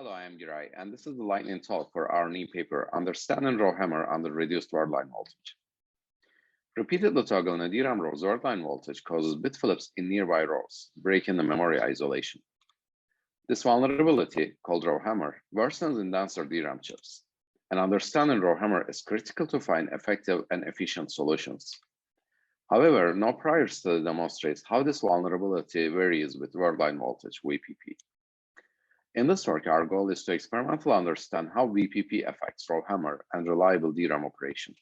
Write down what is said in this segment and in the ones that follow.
Hello, I am Giray, and this is the lightning talk for our new paper, Understanding RowHammer under Reduced Wordline Voltage. Repeatedly toggling a DRAM row's wordline voltage causes bit flips in nearby rows, breaking the memory isolation. This vulnerability, called RowHammer, worsens in denser DRAM chips, and understanding RowHammer is critical to find effective and efficient solutions. However, no prior study demonstrates how this vulnerability varies with wordline voltage, VPP. In this work, our goal is to experimentally understand how VPP affects RowHammer and reliable DRAM operation.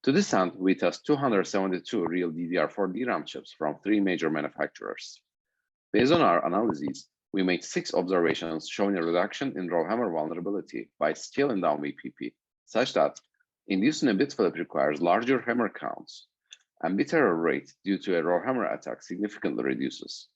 To this end, we test 272 real DDR4 DRAM chips from 3 major manufacturers. Based on our analyses, we made 6 observations showing a reduction in RowHammer vulnerability by scaling down VPP, such that inducing a bit flip requires larger hammer counts, and bit error rate due to a RowHammer attack significantly reduces.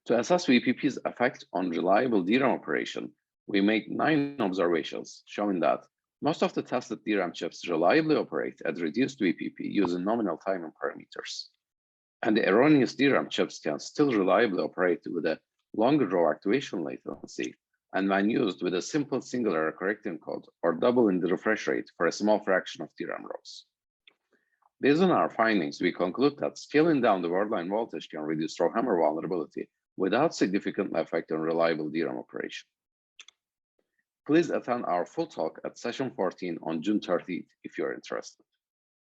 To assess VPP's effect on reliable DRAM operation, we made 9 observations showing that most of the tested DRAM chips reliably operate at reduced VPP using nominal timing parameters. And the erroneous DRAM chips can still reliably operate with a longer row activation latency, and when used with a simple single error correcting code or doubling the refresh rate for a small fraction of DRAM rows. Based on our findings, we conclude that scaling down the wordline voltage can reduce RowHammer vulnerability without significant effect on reliable DRAM operation. Please attend our full talk at session 14 on June 30th if you're interested.